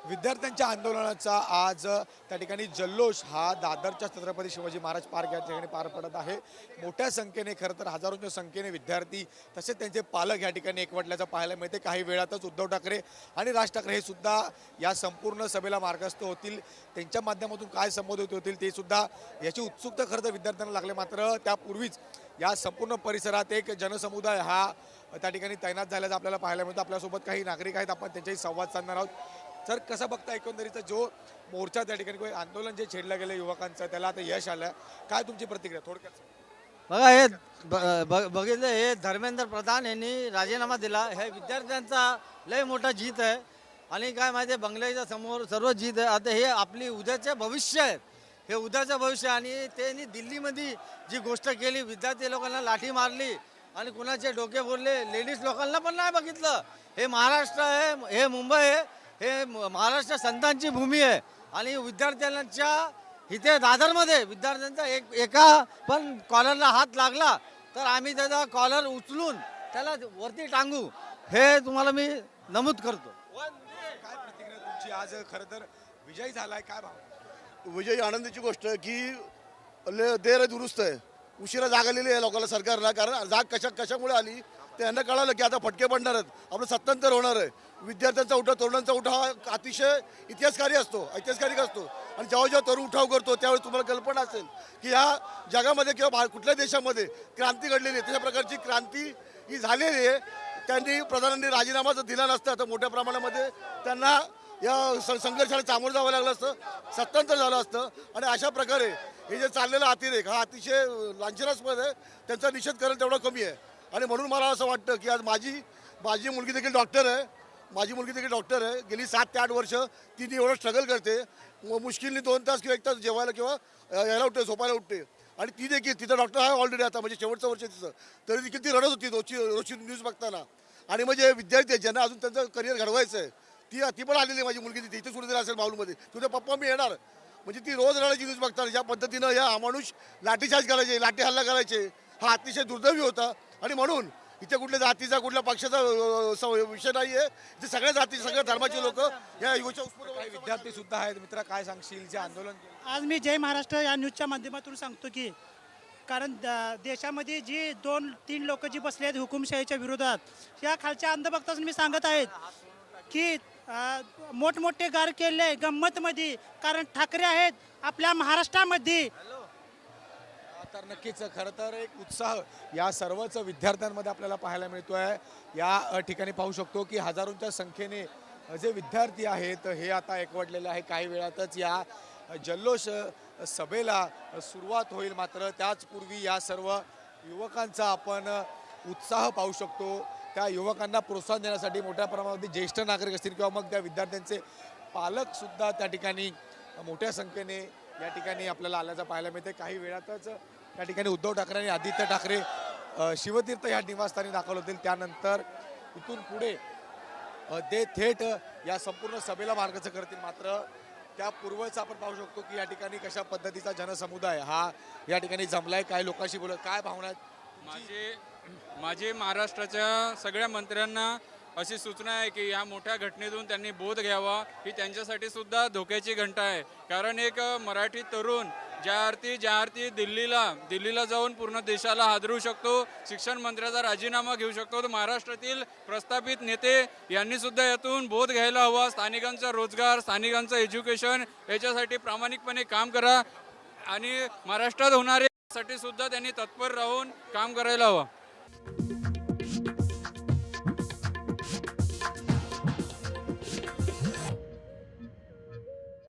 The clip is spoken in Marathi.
विद्यार्थ्यांच्या आंदोलनाचा आज त्या ठिकाणी जल्लोष हा दादरच्या छत्रपती शिवाजी महाराज पार्क या ठिकाणी पार पडत आहे। मोठ्या संख्येने खरं तर हजारोंच्या संख्येने विद्यार्थी तसेच त्यांचे पालक या ठिकाणी एकवटल्याचं पाहायला मिळते। काही वेळातच उद्धव ठाकरे आणि राज ठाकरे हे सुद्धा या संपूर्ण सभेला मार्गस्थ होतील। त्यांच्या माध्यमातून काय संबोधित होतील ते सुद्धा याची उत्सुकता खरं तर विद्यार्थ्यांना लागले। मात्र त्यापूर्वीच या संपूर्ण परिसरात एक जनसमुदाय हा त्या ठिकाणी तैनात झाल्याचं आपल्याला पाहायला मिळतं। आपल्यासोबत काही नागरिक आहेत, आपण त्यांच्याशी संवाद साधणार आहोत। सर, कसं बघता एकंदरीत जो मोर्चा त्या ठिकाणी आंदोलन जे छेडलं गेलं युवकांचं त्याला आता यश आलं, काय तुमची प्रतिक्रिया थोडक्यात? बघा हे बघितलं, हे धर्मेंद्र प्रधान यांनी राजीनामा दिला, हे विद्यार्थ्यांचा लय मोठा जीत आहे। आणि काय माहिती आहे, बंगल्याच्या समोर सर्व जीत आहे। आता हे आपली उद्याचे भविष्य आहे, हे उद्याचं भविष्य। आणि त्यांनी दिल्लीमध्ये जी गोष्ट केली, विद्यार्थी लोकांना लाठी मारली आणि कुणाचे डोके फोडले, लेडीज लोकांना पण नाही बघितलं। हे महाराष्ट्र आहे, हे मुंबई आहे, हे महाराष्ट्र संतांची भूमी आहे। आणि विद्यार्थ्यांच्या इथे दादरमध्ये विद्यार्थ्यांचा एका पण कॉलरला हात लागला तर आम्ही त्याचा कॉलर उचलून त्याला वरती टांगू, हे तुम्हाला मी नमूद करतो। काय प्रतिक्रिया तुमची? आज खरं तर विजयी झालाय, काय भाव? विजयी आनंदाची गोष्ट आहे की देर दुरुस्त आहे। उशिरा जाग आलेली आहे लोकांना, सरकारला। कारण जाग कशामुळे आली ते यांना कळालं की आता फटके पडणार आहेत, आपलं सत्तांतर होणार आहे। विद्यार्थ्यांचा उठाव, तरुणांचा उठाव हा अतिशय इतिहासकारी असतो, ऐतिहासिक असतो। आणि जेव्हा जेव्हा तरुण उठाव करतो त्यावेळी तुम्हाला कल्पना असेल की ह्या जगामध्ये किंवा कुठल्या देशामध्ये क्रांती घडलेली आहे, तशा प्रकारची क्रांती ही झालेली आहे। त्यांनी प्रधानांनी राजीनामा जर दिला नसता तर मोठ्या प्रमाणामध्ये त्यांना या संघर्षाला सामोरं जावं लागलं असतं, सत्तांतर झालं असतं। आणि अशा प्रकारे हे जे चाललेला अतिरेक हा अतिशय लांछनास्पद आहे, त्यांचा निषेध करणं तेवढं कमी आहे। आणि म्हणून मला असं वाटतं की आज माझी मुलगी देखील डॉक्टर आहे, गेली 7 ते 8 वर्ष तिने एवढं स्ट्रगल करते, मुश्किलने 2 तास किंवा 1 तास जेवायला किंवा यायला उठते, झोपायला उठते। आणि ती देखील, तिथं डॉक्टर आहे ऑलरेडी, आता म्हणजे शेवटचं वर्ष तिचं, तरी देखील ती रडत होती रोजची न्यूज बघताना। आणि म्हणजे विद्यार्थी ज्यांना अजून त्यांचं करिअर घडवायचं आहे, ती पण आलेली माझी मुलगी, तिथे इथे सुरू असेल माऊलमध्ये, तुझ्या पप्पा मी येणार, म्हणजे ती रोज रडायची न्यूज बघताना। ज्या पद्धतीनं या अमानुष लाठीचार्ज करायचे, लाठी हल्ला करायचे, हा अतिशय दुर्दैवी होता। आणि म्हणून इथे कुठल्या जातीचा, कुठल्या पक्षाचा विषय नाही आहे, इथे सगळ्या जाती, सगळ्या धर्माचे लोक या युवच्या विद्यार्थी सुद्धा आहेत। मित्रा, काय सांगशील जे आंदोलन केलं? आज मी जय महाराष्ट्र या न्यूजच्या माध्यमातून सांगतो की कारण देशामध्ये जी 2-3 लोक जी बसले आहेत हुकुमशाहीच्या विरोधात, या खालच्या अंधभक्तासून मी सांगत आहेत की मोठमोठे गार केले गंमतमध्ये, कारण ठाकरे आहेत आपल्या महाराष्ट्रामध्ये। तर नक्कीच खरं तर एक उत्साह या सर्वच विद्यार्थ्यांमध्ये आपल्याला पाहायला मिळतोय। या ठिकाणी पाहू शकतो की हजारोंच्या संख्येने जे विद्यार्थी आहेत हे आता एकवटलेले आहे। काही वेळातच या जल्लोष सभेला सुरुवात होईल। मात्र त्याचपूर्वी या सर्व युवकांचा आपण उत्साह पाहू शकतो। त्या युवकांना प्रोत्साहन देण्यासाठी मोठ्या प्रमाणामध्ये ज्येष्ठ नागरिक असतील किंवा मग त्या विद्यार्थ्यांचे पालकसुद्धा त्या ठिकाणी मोठ्या संख्येने या ठिकाणी आपल्याला आल्याचं पाहायला मिळते। काही वेळातच या ठिकाणी उद्धव ठाकरे आणि आदित्य ठाकरे शिवतीर्थ या निवासस्थानी दाखल होतील। त्यानंतर इथून पुढे ते थेट या संपूर्ण सभेला मार्गस्थ करतील। मात्र त्यापूर्वीच आपण पाहू शकतो की या ठिकाणी कशा पद्धतीचा जनसमुदाय हा या ठिकाणी जमलाय। काही लोकांशी बोलत, काय भावना आहेत? माझे महाराष्ट्राच्या सगळ्या मंत्र्यांना अशी सूचना आहे की या मोठ्या घटनेतून त्यांनी बोध घ्यावा, ही त्यांच्यासाठी सुद्धा धोक्याची घंटा आहे। कारण एक मराठी तरुण ज्या अर्थी दिल्लीला जाऊन पूर्ण देशाला हादरू शकतो, शिक्षण मंत्र्याचा राजीनामा घेऊ शकतो, तर महाराष्ट्रातील प्रस्थापित नेते यांनी सुद्धा यातून बोध घ्यायला हवा। स्थानिकांचा रोजगार, स्थानिकांचं एज्युकेशन याच्यासाठी प्रामाणिकपणे काम करा आणि महाराष्ट्रात होणारे साठी सुद्धा त्यांनी तत्पर राहून काम करायला हवं।